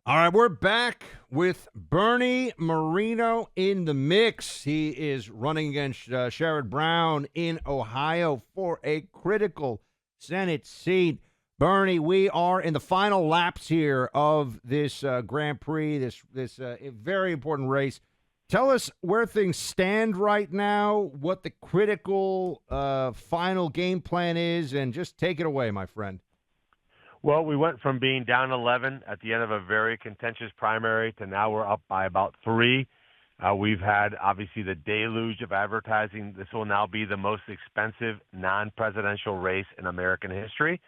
All right, we're back with Bernie Moreno in the mix. He is running against Sherrod Brown in Ohio for a critical Senate seat. Bernie, we are in the final laps here of this Grand Prix, this very important race. Tell us where things stand right now, what the critical final game plan is, and just take it away, my friend. Well, we went from being down 11 at the end of a very contentious primary to now we're up by about three. We've had obviously the deluge of advertising. This will now be the most expensive non-presidential race in American history.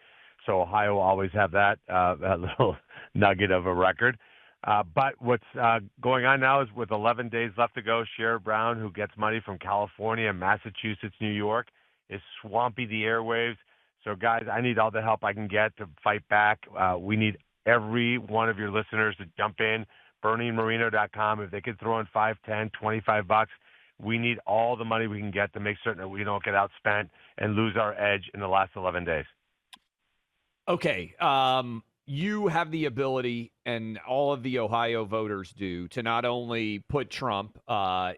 So Ohio will always have that little nugget of a record. But what's going on now is with 11 days left to go, Sherrod Brown, who gets money from California, Massachusetts, New York, is swamping the airwaves. So, guys, I need all the help I can get to fight back. We need every one of your listeners to jump in, BernieMoreno.com. If they could throw in 5, 10, 25 bucks, we need all the money we can get to make certain that we don't get outspent and lose our edge in the last 11 days. Okay. You have the ability, and all of the Ohio voters do, to not only put Trump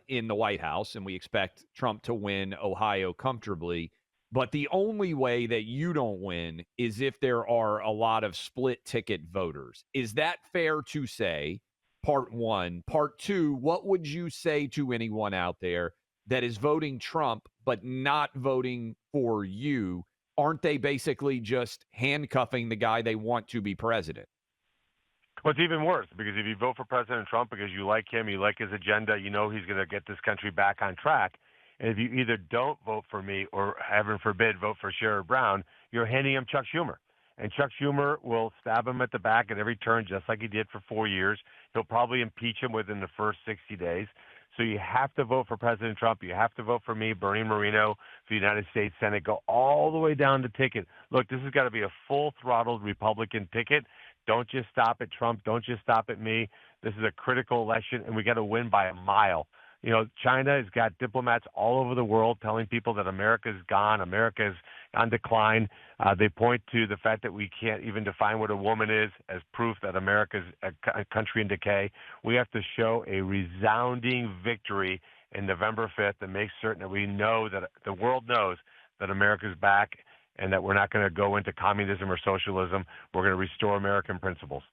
in the White House, and we expect Trump to win Ohio comfortably, but the only way that you don't win is if there are a lot of split ticket voters. Is that fair to say? Part one. Part two, what would you say to anyone out there that is voting Trump but not voting for you? Aren't they basically just handcuffing the guy they want to be president? Well, it's even worse because if you vote for President Trump because you like him, you like his agenda, you know he's going to get this country back on track. And if you either don't vote for me or, heaven forbid, vote for Sherrod Brown, you're handing him Chuck Schumer. And Chuck Schumer will stab him at the back at every turn, just like he did for 4 years. He'll probably impeach him within the first 60 days. So you have to vote for President Trump. You have to vote for me, Bernie Moreno, for the United States Senate. Go all the way down the ticket. Look, this has got to be a full-throttled Republican ticket. Don't just stop at Trump. Don't just stop at me. This is a critical election, and we got to win by a mile. You know, China has got diplomats all over the world telling people that America's gone, America's on decline. They point to the fact that we can't even define what a woman is as proof that America's a country in decay. We have to show a resounding victory in November 5th and make certain that we know that the world knows that America's back and that we're not going to go into communism or socialism. We're going to restore American principles.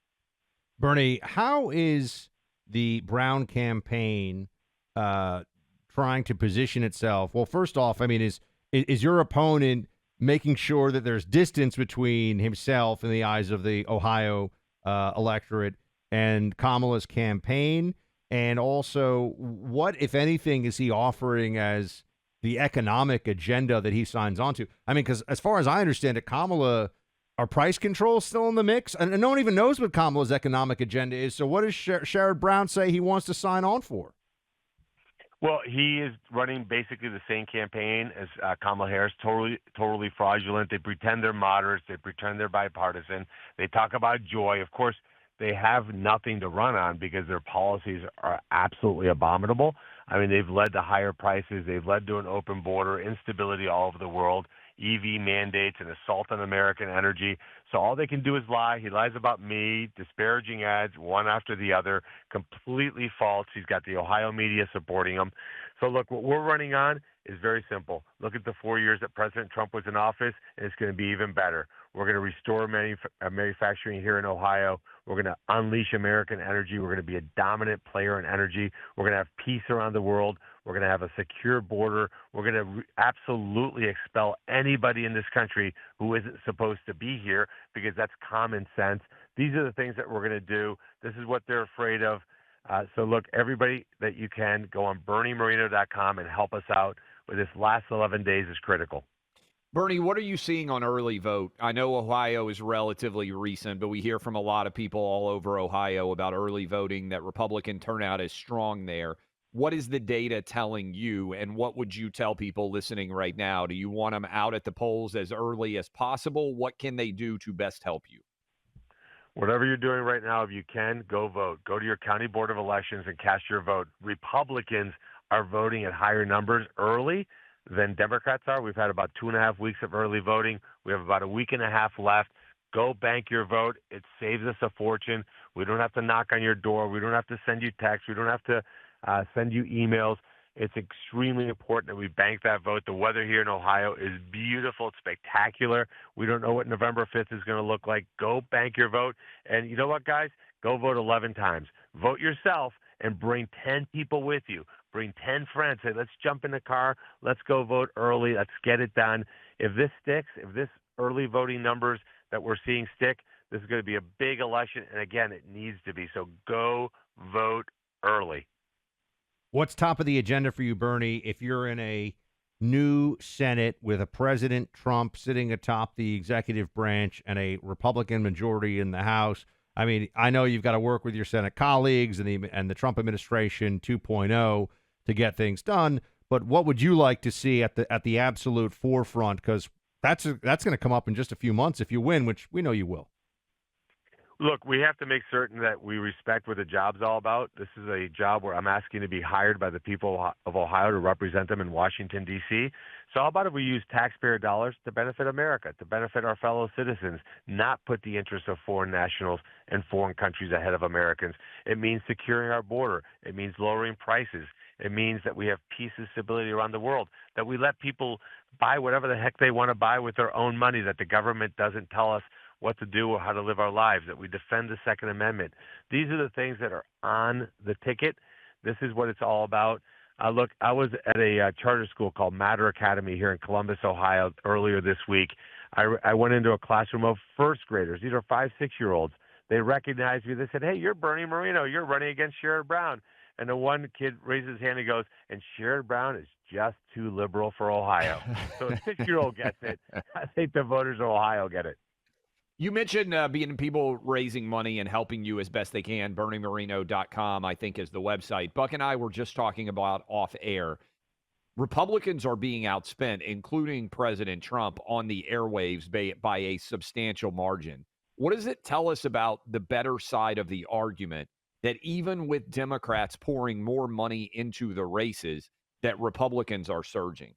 Bernie, how is the Brown campaign trying to position itself? Well, first off, I mean, is your opponent making sure that there's distance between himself in the eyes of the Ohio electorate and Kamala's campaign? And also, what, if anything, is he offering as the economic agenda that he signs on to? I mean, because as far as I understand it, Kamala, are price controls still in the mix? And no one even knows what Kamala's economic agenda is. So what does Sherrod Brown say he wants to sign on for? Well, he is running basically the same campaign as Kamala Harris, totally fraudulent. They pretend they're moderates. They pretend they're bipartisan. They talk about joy. Of course, they have nothing to run on because their policies are absolutely abominable. I mean, they've led to higher prices. They've led to an open border, instability all over the world, EV mandates, and assault on American energy. So all they can do is lie. He lies about me, disparaging ads, one after the other, completely false. He's got the Ohio media supporting him. So look, what we're running on is very simple. Look at the 4 years that President Trump was in office, and it's going to be even better. We're going to restore manufacturing here in Ohio. We're going to unleash American energy. We're going to be a dominant player in energy. We're going to have peace around the world. We're going to have a secure border. We're going to absolutely expel anybody in this country who isn't supposed to be here because that's common sense. These are the things that we're going to do. This is what they're afraid of. So look, everybody that you can, go on BernieMoreno.com and help us out. With this last 11 days is critical. Bernie, what are you seeing on early vote? I know Ohio is relatively recent, but we hear from a lot of people all over Ohio about early voting, that Republican turnout is strong there. What is the data telling you, and what would you tell people listening right now? Do you want them out at the polls as early as possible? What can they do to best help you? Whatever you're doing right now, if you can, go vote. Go to your county board of elections and cast your vote. Republicans are voting at higher numbers early than Democrats are. We've had about 2.5 weeks of early voting. We have about a week and a half left. Go bank your vote. It saves us a fortune. We don't have to knock on your door. We don't have to send you texts. We don't have to send you emails. It's extremely important that we bank that vote. The weather here in Ohio is beautiful. It's spectacular. We don't know what November 5th is going to look like. Go bank your vote. And you know what, guys? Go vote 11 times. Vote yourself and bring 10 people with you. Bring 10 friends. Say, let's jump in the car. Let's go vote early. Let's get it done. If this sticks, if this early voting numbers that we're seeing stick, this is going to be a big election. And again, it needs to be. So go vote early. What's top of the agenda for you, Bernie, if you're in a new Senate with a President Trump sitting atop the executive branch and a Republican majority in the House? I mean, I know you've got to work with your Senate colleagues and the Trump administration 2.0 to get things done, but what would you like to see at the absolute forefront? Because that's going to come up in just a few months if you win, which we know you will. Look, we have to make certain that we respect what the job's all about. This is a job where I'm asking to be hired by the people of Ohio to represent them in Washington, D.C. So how about if we use taxpayer dollars to benefit America, to benefit our fellow citizens, not put the interests of foreign nationals and foreign countries ahead of Americans? It means securing our border. It means lowering prices. It means that we have peace and stability around the world, that we let people buy whatever the heck they want to buy with their own money, that the government doesn't tell us what to do or how to live our lives, that we defend the Second Amendment. These are the things that are on the ticket. This is what it's all about. Look, I was at a charter school called Matter Academy here in Columbus, Ohio, earlier this week. I went into a classroom of first graders. These are 5, 6-year-olds. They recognized me. They said, "Hey, you're Bernie Moreno. You're running against Sherrod Brown." And the one kid raises his hand and goes, "And Sherrod Brown is just too liberal for Ohio." So a 6-year-old gets it. I think the voters of Ohio get it. You mentioned being people raising money and helping you as best they can. BernieMoreno.com, I think, is the website. Buck and I were just talking about off air. Republicans are being outspent, including President Trump, on the airwaves by a substantial margin. What does it tell us about the better side of the argument that even with Democrats pouring more money into the races, that Republicans are surging?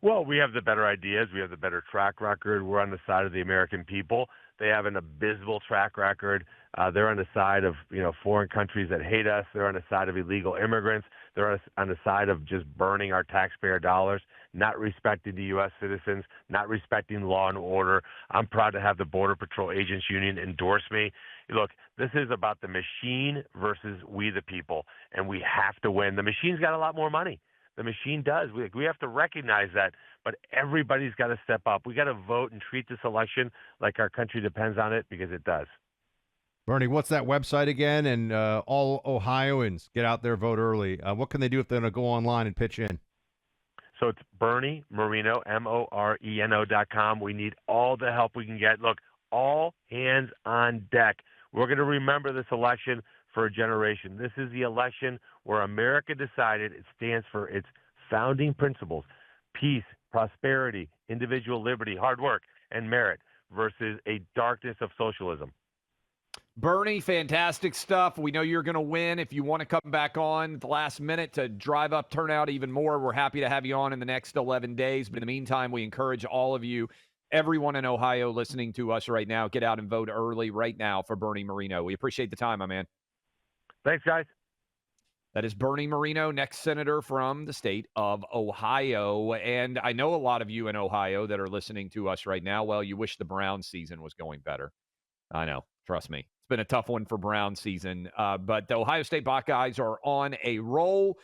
Well, we have the better ideas. We have the better track record. We're on the side of the American people. They have an abysmal track record. They're on the side of foreign countries that hate us. They're on the side of illegal immigrants. They're on the side of just burning our taxpayer dollars, not respecting the U.S. citizens, not respecting law and order. I'm proud to have the Border Patrol Agents Union endorse me. Look, this is about the machine versus we the people, and we have to win. The machine's got a lot more money. The machine does. We have to recognize that, but everybody's got to step up. We got to vote and treat this election like our country depends on it, because it does. Bernie, what's that website again? And all Ohioans, get out there, vote early. What can they do if they're going to go online and pitch in? So it's Bernie Moreno, Moreno.com. We need all the help we can get. Look, all hands on deck. We're going to remember this election for a generation. This is the election where America decided it stands for its founding principles: peace, prosperity, individual liberty, hard work, and merit, versus a darkness of socialism. Bernie, fantastic stuff. We know you're going to win. If you want to come back on at the last minute to drive up turnout even more, we're happy to have you on in the next 11 days. But in the meantime, we encourage all of you, everyone in Ohio listening to us right now, get out and vote early right now for Bernie Moreno. We appreciate the time, my man. Thanks, guys. That is Bernie Moreno, next senator from the state of Ohio. And I know a lot of you in Ohio that are listening to us right now, well, you wish the Brown season was going better. I know. Trust me. It's been a tough one for Brown season. But the Ohio State Buckeyes are on a roll.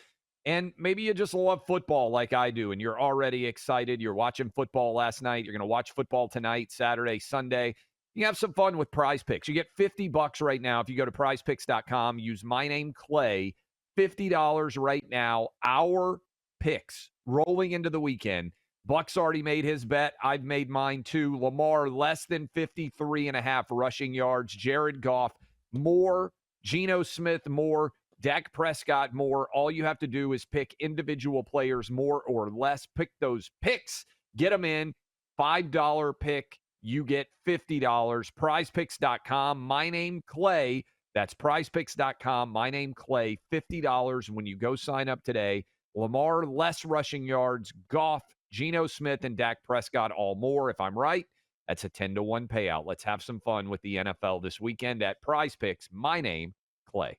And maybe you just love football like I do, and you're already excited. You're watching football last night. You're going to watch football tonight, Saturday, Sunday. You have some fun with Prize Picks. You get $50 right now if you go to prizepicks.com. Use my name, Clay. $50 right now. Our picks rolling into the weekend. Buck's already made his bet. I've made mine too. Lamar, less than 53.5 rushing yards. Jared Goff, more. Geno Smith, more. Dak Prescott, more. All you have to do is pick individual players, more or less. Pick those picks. Get them in. $5 pick. You get $50. Prizepicks.com. My name, Clay. That's prizepicks.com. My name, Clay. $50 when you go sign up today. Lamar, less rushing yards. Goff, Geno Smith, and Dak Prescott, all more. If I'm right, That's a 10-1 payout. Let's have some fun with the NFL this weekend at Prize Picks. My name, Clay.